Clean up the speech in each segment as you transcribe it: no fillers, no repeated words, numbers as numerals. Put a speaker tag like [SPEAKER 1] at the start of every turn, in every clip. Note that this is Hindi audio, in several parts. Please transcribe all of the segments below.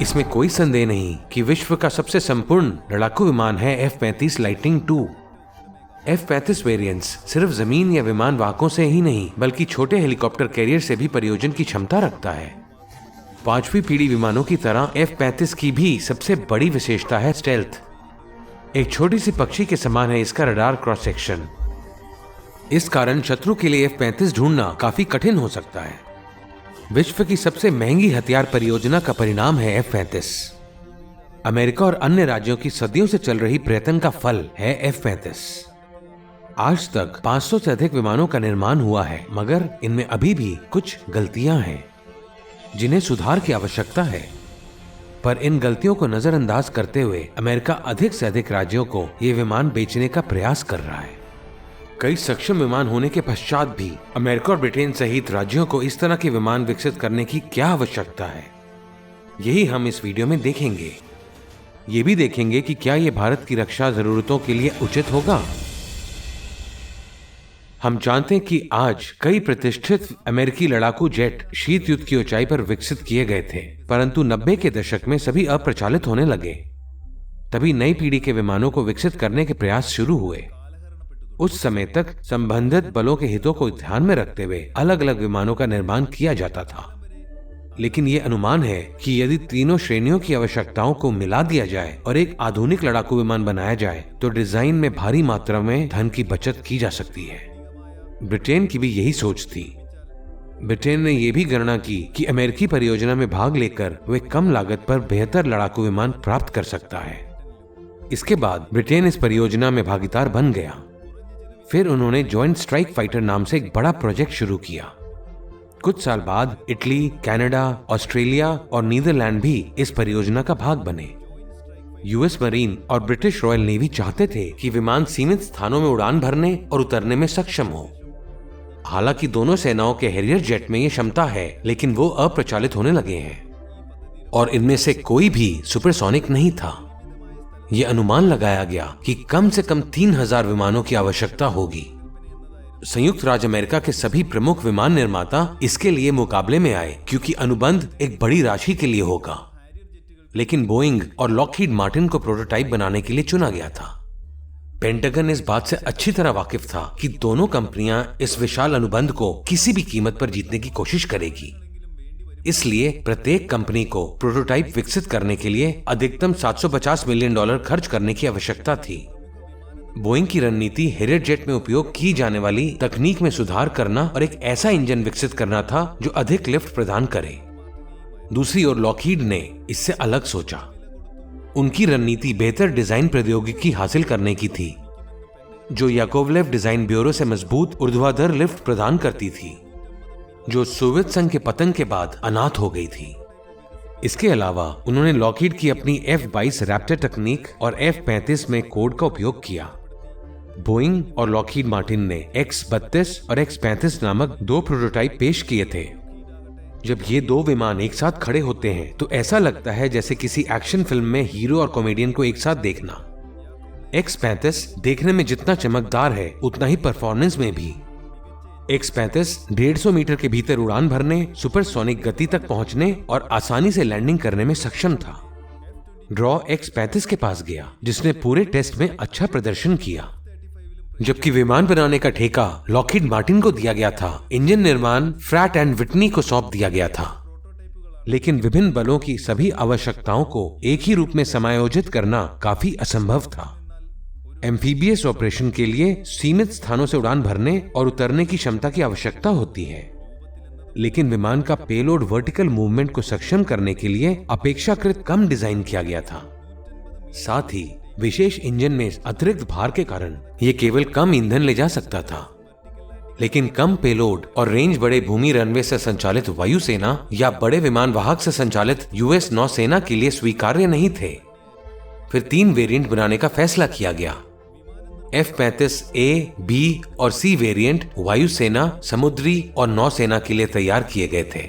[SPEAKER 1] इसमें कोई संदेह नहीं कि विश्व का सबसे संपूर्ण लड़ाकू विमान है F-35 lightning II। F-35 variants सिर्फ जमीन या विमान वाहकों से ही नहीं बल्कि छोटे हेलीकॉप्टर कैरियर से भी परियोजन की क्षमता रखता है। 5वीं पीढ़ी विमानों की तरह F-35 की भी सबसे बड़ी विशेषता है स्टेल्थ। एक छोटी सी पक्षी के समान है इसका रडार क्रॉस सेक्शन। इस कारण शत्रु के लिए F-35 ढूंढना काफी कठिन हो सकता है। विश्व की सबसे महंगी हथियार परियोजना का परिणाम है F-35। अमेरिका और अन्य राज्यों की सदियों से चल रही प्रयत्न का फल है F-35। आज तक 500 से अधिक विमानों का निर्माण हुआ है, मगर इनमें अभी भी कुछ गलतियां हैं जिन्हें सुधार की आवश्यकता है। पर इन गलतियों को नजरअंदाज करते हुए अमेरिका अधिक से अधिक राज्यों को ये विमान बेचने का प्रयास कर रहा है। कई सक्षम विमान होने के पश्चात भी अमेरिका और ब्रिटेन सहित राज्यों को इस तरह के विमान विकसित करने की क्या आवश्यकता है, यही हम इस वीडियो में देखेंगे। ये भी देखेंगे कि क्या ये भारत की रक्षा जरूरतों के लिए उचित होगा। हम जानते हैं कि आज कई प्रतिष्ठित अमेरिकी लड़ाकू जेट शीत युद्ध की ऊंचाई पर विकसित किए गए थे, परंतु 90 के दशक में सभी अप्रचलित होने लगे। तभी नई पीढ़ी के विमानों को विकसित करने के प्रयास शुरू हुए। उस समय तक संबंधित बलों के हितों को ध्यान में रखते हुए अलग अलग विमानों का निर्माण किया जाता था। लेकिन ये अनुमान है कि यदि तीनों श्रेणियों की आवश्यकताओं को मिला दिया जाए और एक आधुनिक लड़ाकू विमान बनाया जाए तो डिजाइन में भारी मात्रा में धन की बचत की जा सकती है। ब्रिटेन की भी यही सोच थी। ब्रिटेन ने यह भी गणना की कि अमेरिकी परियोजना में भाग लेकर वे कम लागत पर बेहतर लड़ाकू विमान प्राप्त कर सकता है। इसके बाद ब्रिटेन इस परियोजना में भागीदार बन गया। फिर उन्होंने जॉइंट स्ट्राइक फाइटर नाम से एक बड़ा प्रोजेक्ट शुरू किया। कुछ साल बाद इटली, कनाडा, ऑस्ट्रेलिया और नीदरलैंड भी इस परियोजना का भाग बने। यूएस मरीन और ब्रिटिश रॉयल नेवी चाहते थे कि विमान सीमित स्थानों में उड़ान भरने और उतरने में सक्षम हो। हालांकि दोनों सेनाओं के हैरियर जेट में ये क्षमता है, लेकिन वो अप्रचलित होने लगे हैं और इनमें से कोई भी सुपरसोनिक नहीं था। ये अनुमान लगाया गया कि कम से कम 3000 विमानों की आवश्यकता होगी। संयुक्त राज्य अमेरिका के सभी प्रमुख विमान निर्माता इसके लिए मुकाबले में आए क्योंकि अनुबंध एक बड़ी राशि के लिए होगा। लेकिन बोइंग और लॉकहीड मार्टिन को प्रोटोटाइप बनाने के लिए चुना गया था। पेंटागन इस बात से अच्छी तरह वाकिफ था कि दोनों कंपनियां इस विशाल अनुबंध को किसी भी कीमत पर जीतने की कोशिश करेगी। इसलिए प्रत्येक कंपनी को प्रोटोटाइप विकसित करने के लिए अधिकतम $750 मिलियन खर्च करने की आवश्यकता थी। बोइंग की रणनीति हैरियर जेट में उपयोग की जाने वाली तकनीक में सुधार करना और एक ऐसा इंजन विकसित करना था जो अधिक लिफ्ट प्रदान करे। दूसरी ओर लॉकहीड ने इससे अलग सोचा। उनकी रणनीति बेहतर डिजाइन प्रौद्योगिकी हासिल करने की थी, जो याकोवलेव डिजाइन ब्यूरो से मजबूत ऊर्ध्वाधर लिफ्ट प्रदान करती थी, जो सोवियत संघ के पतन के बाद अनाथ हो गई थी। इसके अलावा उन्होंने लॉकहीड की अपनी F-22 रैप्टर तकनीक और F-35 में कोड का उपयोग किया। बोइंग और लॉकहीड मार्टिन ने X-32 और X-35 नामक 2 प्रोटोटाइप पेश किए थे। जब ये 2 विमान एक साथ खड़े होते हैं तो ऐसा लगता है जैसे किसी एक्शन फिल्म में हीरो और कॉमेडियन को एक साथ देखना। X-35 देखने में जितना चमकदार है उतना ही परफॉर्मेंस में भी। X-35 150 मीटर के भीतर उड़ान भरने, सुपरसोनिक गति तक पहुंचने और आसानी से लैंडिंग करने में सक्षम था। ड्रॉ X-35 के पास गया, जिसने पूरे टेस्ट में अच्छा प्रदर्शन किया। जबकि विमान बनाने का ठेका लॉकहीड मार्टिन को दिया गया था, इंजन निर्माण फ्रैट एंड विटनी को सौंप दिया गया था। लेकिन विभिन्न बलों की सभी आवश्यकताओं को एक ही रूप में समायोजित करना काफी असंभव था। एम्फीबियस ऑपरेशन के लिए सीमित स्थानों से उड़ान भरने और उतरने की क्षमता की आवश्यकता होती है। लेकिन विमान का पेलोड वर्टिकल मूवमेंट को सक्षम करने के लिए अपेक्षाकृत कम डिजाइन किया गया था। साथ ही विशेष इंजन में अतिरिक्त भार के कारण यह केवल कम ईंधन ले जा सकता था। लेकिन कम पेलोड और रेंज बड़े भूमि रनवे से संचालित वायुसेना या बड़े विमान वाहक से संचालित यूएस नौसेना के लिए स्वीकार्य नहीं थे। फिर 3 वेरिएंट बनाने का फैसला किया गया। F-35 A, B और C वेरिएंट वायुसेना, समुद्री और नौसेना के लिए तैयार किए गए थे।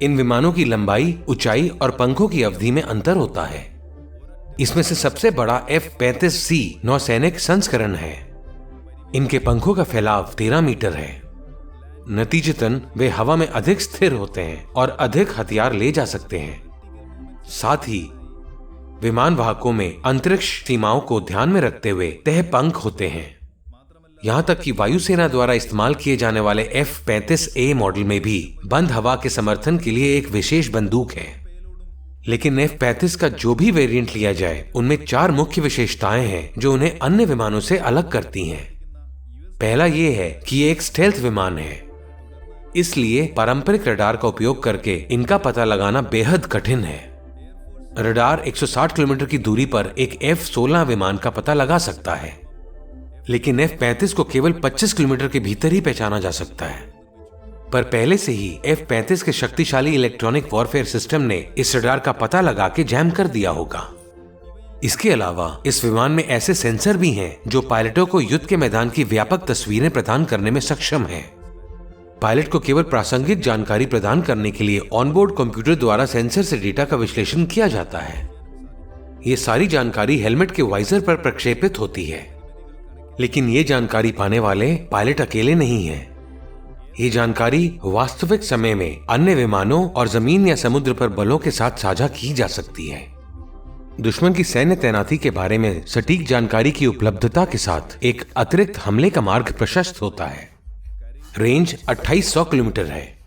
[SPEAKER 1] इन विमानों की लंबाई, ऊंचाई और पंखों की अवधि में अंतर होता है। इसमें से सबसे बड़ा F-35C नौसैनिक संस्करण है। इनके पंखों का फैलाव 13 मीटर है। नतीजतन वे हवा में अधिक स्थिर होते हैं और अधिक हथियार ले जा सकते हैं। साथ ही विमान वाहकों में अंतरिक्ष सीमाओं को ध्यान में रखते हुए तह पंख होते हैं। यहां तक कि वायुसेना द्वारा इस्तेमाल किए जाने वाले F-35A मॉडल में भी बंद हवा के समर्थन के लिए एक विशेष बंदूक है। लेकिन F-35 का जो भी वेरिएंट लिया जाए, उनमें 4 मुख्य विशेषताएं हैं जो उन्हें अन्य विमानों से अलग करती हैं। पहला ये है कि ये एक स्टेल्थ विमान है, इसलिए पारंपरिक रडार का उपयोग करके इनका पता लगाना बेहद कठिन है। रडार 160 किलोमीटर की दूरी पर एक F-16 विमान का पता लगा सकता है, लेकिन F-35 को केवल 25 किलोमीटर के भीतर ही पहचाना जा सकता है। पर पहले से ही F-35 के शक्तिशाली इलेक्ट्रॉनिक वॉरफेयर सिस्टम ने इस रडार का पता लगा के जैम कर दिया होगा। इसके अलावा इस विमान में ऐसे सेंसर भी हैं जो पायलटों को युद्ध के मैदान की व्यापक तस्वीरें प्रदान करने में सक्षम हैं। पायलट को केवल प्रासंगिक जानकारी प्रदान करने के लिए ऑनबोर्ड कंप्यूटर द्वारा सेंसर से डेटा का विश्लेषण किया जाता है। ये सारी जानकारी हेलमेट के वाइजर पर प्रक्षेपित होती है, लेकिन ये जानकारी पाने वाले पायलट अकेले नहीं हैं। ये जानकारी वास्तविक समय में अन्य विमानों और जमीन या समुद्र पर बलों के साथ साझा की जा सकती है। दुश्मन की सैन्य तैनाती के बारे में सटीक जानकारी की उपलब्धता के साथ एक अतिरिक्त हमले का मार्ग प्रशस्त होता है। रेंज 2800 किलोमीटर है।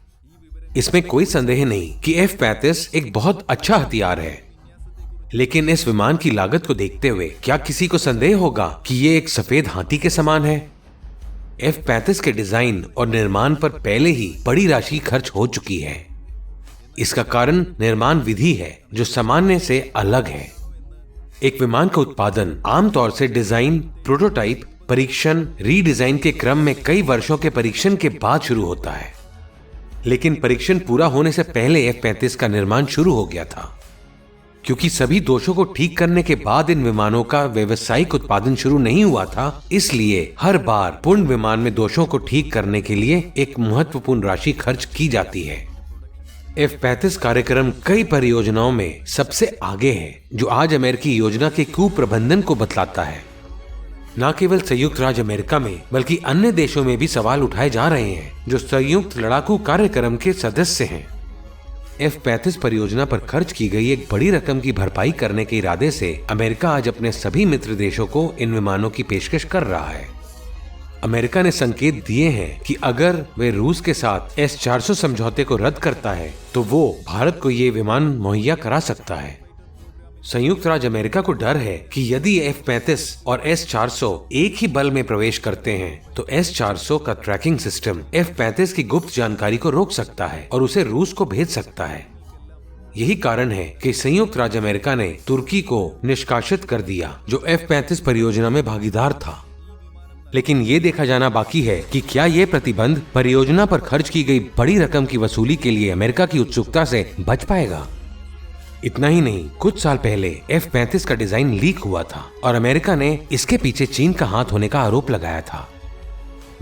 [SPEAKER 1] इसमें कोई संदेह नहीं कि F-35 एक बहुत अच्छा हथियार है, लेकिन इस विमान की लागत को देखते हुए क्या किसी को संदेह होगा कि ये एक सफेद हाथी के समान है? F-35 के डिजाइन और निर्माण पर पहले ही बड़ी राशि खर्च हो चुकी है। इसका कारण निर्माण विधि है जो सामान्य से अलग है। एक विमान का उत्पादन आमतौर से डिजाइन, प्रोटोटाइप, परीक्षण, रीडिजाइन के क्रम में कई वर्षों के परीक्षण के बाद शुरू होता है। लेकिन परीक्षण पूरा होने से पहले F-35 का निर्माण शुरू हो गया था। क्योंकि सभी दोषों को ठीक करने के बाद इन विमानों का व्यावसायिक उत्पादन शुरू नहीं हुआ था, इसलिए हर बार पूर्ण विमान में दोषों को ठीक करने के लिए एक महत्वपूर्ण राशि खर्च की जाती है। F-35 कार्यक्रम कई परियोजनाओं में सबसे आगे है, जो आज अमेरिकी योजना के कुप्रबंधन को बतलाता है। न केवल संयुक्त राज्य अमेरिका में बल्कि अन्य देशों में भी सवाल उठाए जा रहे हैं जो संयुक्त लड़ाकू कार्यक्रम के सदस्य हैं। F-35 परियोजना पर खर्च की गई एक बड़ी रकम की भरपाई करने के इरादे से अमेरिका आज अपने सभी मित्र देशों को इन विमानों की पेशकश कर रहा है। अमेरिका ने संकेत दिए हैं कि अगर वे रूस के साथ S-400 समझौते को रद्द करता है तो वो भारत को ये विमान मुहैया करा सकता है। संयुक्त राज्य अमेरिका को डर है कि यदि F-35 और S-400 एक ही बल में प्रवेश करते हैं तो S-400 का ट्रैकिंग सिस्टम F-35 की गुप्त जानकारी को रोक सकता है और उसे रूस को भेज सकता है। यही कारण है कि संयुक्त राज्य अमेरिका ने तुर्की को निष्कासित कर दिया, जो F-35 परियोजना में भागीदार था। लेकिन ये देखा जाना बाकी है कि क्या ये प्रतिबंध परियोजना पर खर्च की गई बड़ी रकम की वसूली के लिए अमेरिका की उत्सुकता से बच पाएगा। इतना ही नहीं, कुछ साल पहले F-35 का डिजाइन लीक हुआ था और अमेरिका ने इसके पीछे चीन का हाथ होने का आरोप लगाया था।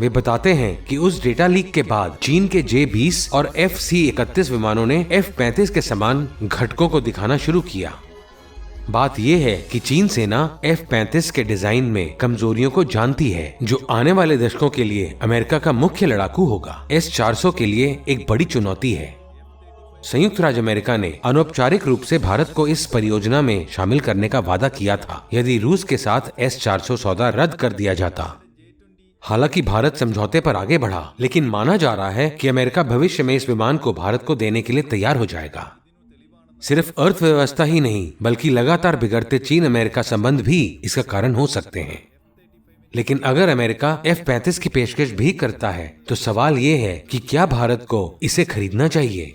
[SPEAKER 1] वे बताते हैं कि उस डेटा लीक के बाद चीन के J-20 और FC-31 विमानों ने F-35 के समान घटकों को दिखाना शुरू किया। बात यह है कि चीन सेना F-35 के डिजाइन में कमजोरियों को जानती है, जो आने वाले दशकों के लिए अमेरिका का मुख्य लड़ाकू होगा। S-400 के लिए एक बड़ी चुनौती है। संयुक्त राज्य अमेरिका ने अनौपचारिक रूप से भारत को इस परियोजना में शामिल करने का वादा किया था यदि रूस के साथ S-400 सौदा रद्द कर दिया जाता। हालांकि भारत समझौते पर आगे बढ़ा, लेकिन माना जा रहा है कि अमेरिका भविष्य में इस विमान को भारत को देने के लिए तैयार हो जाएगा। सिर्फ अर्थव्यवस्था ही नहीं बल्कि लगातार बिगड़ते चीन अमेरिका संबंध भी इसका कारण हो सकते हैं। लेकिन अगर अमेरिका F-35 की पेशकश भी करता है तो सवाल ये है कि क्या भारत को इसे खरीदना चाहिए।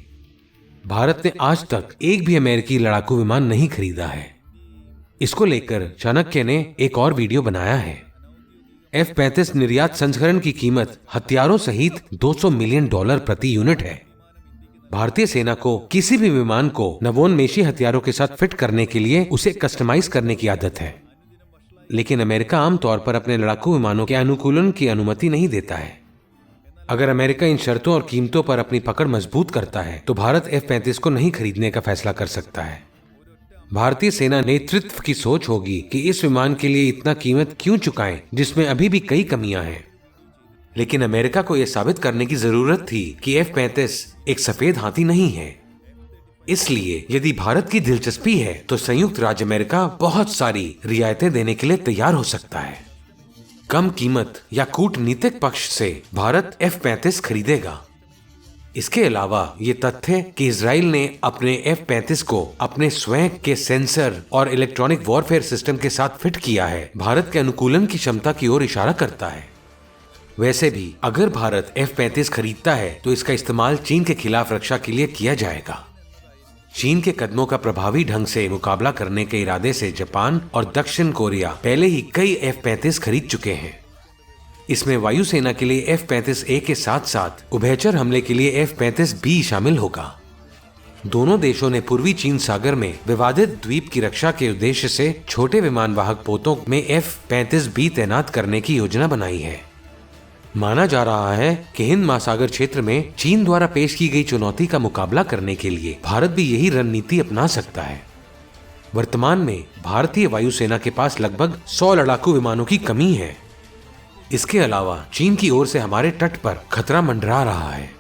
[SPEAKER 1] भारत ने आज तक एक भी अमेरिकी लड़ाकू विमान नहीं खरीदा है। इसको लेकर चाणक्य ने एक और वीडियो बनाया है। F-35 निर्यात संस्करण की कीमत हथियारों सहित $200 मिलियन प्रति यूनिट है। भारतीय सेना को किसी भी विमान को नवोन्मेषी हथियारों के साथ फिट करने के लिए उसे कस्टमाइज करने की आदत है, लेकिन अमेरिका आमतौर पर अपने लड़ाकू विमानों के अनुकूलन की अनुमति नहीं देता है। अगर अमेरिका इन शर्तों और कीमतों पर अपनी पकड़ मजबूत करता है तो भारत F-35 को नहीं खरीदने का फैसला कर सकता है। भारतीय सेना नेतृत्व की सोच होगी कि इस विमान के लिए इतना कीमत क्यों चुकाएं जिसमें अभी भी कई कमियां हैं। लेकिन अमेरिका को यह साबित करने की जरूरत थी कि F-35 एक सफेद हाथी नहीं है। इसलिए यदि भारत की दिलचस्पी है तो संयुक्त राज्य अमेरिका बहुत सारी रियायतें देने के लिए तैयार हो सकता है। कम कीमत या कूटनीतिक पक्ष से भारत F-35 खरीदेगा। इसके अलावा ये तथ्य कि इजराइल ने अपने F-35 को अपने स्वयं के सेंसर और इलेक्ट्रॉनिक वॉरफेयर सिस्टम के साथ फिट किया है, भारत के अनुकूलन की क्षमता की ओर इशारा करता है। वैसे भी अगर भारत F-35 खरीदता है तो इसका इस्तेमाल चीन के खिलाफ रक्षा के लिए किया जाएगा। चीन के कदमों का प्रभावी ढंग से मुकाबला करने के इरादे से जापान और दक्षिण कोरिया पहले ही कई F-35 खरीद चुके हैं। इसमें वायुसेना के लिए F-35A के साथ साथ उभयचर हमले के लिए F-35B शामिल होगा। दोनों देशों ने पूर्वी चीन सागर में विवादित द्वीप की रक्षा के उद्देश्य से छोटे विमान वाहक पोतों में F-35B तैनात करने की योजना बनाई है। माना जा रहा है कि हिंद महासागर क्षेत्र में चीन द्वारा पेश की गई चुनौती का मुकाबला करने के लिए भारत भी यही रणनीति अपना सकता है। वर्तमान में भारतीय वायुसेना के पास लगभग 100 लड़ाकू विमानों की कमी है। इसके अलावा चीन की ओर से हमारे तट पर खतरा मंडरा रहा है।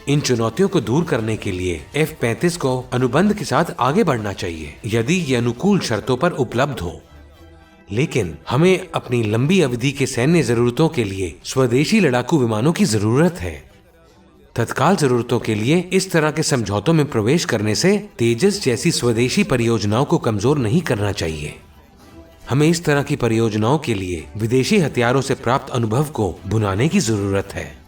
[SPEAKER 1] इन चुनौतियों को दूर करने के लिए F-35 को अनुबंध के साथ आगे बढ़ना चाहिए यदि ये अनुकूल शर्तों पर उपलब्ध हो। लेकिन हमें अपनी लंबी अवधि के सैन्य जरूरतों के लिए स्वदेशी लड़ाकू विमानों की जरूरत है। तत्काल जरूरतों के लिए इस तरह के समझौतों में प्रवेश करने से तेजस जैसी स्वदेशी परियोजनाओं को कमजोर नहीं करना चाहिए। हमें इस तरह की परियोजनाओं के लिए विदेशी हथियारों से प्राप्त अनुभव को भुनाने की जरूरत है।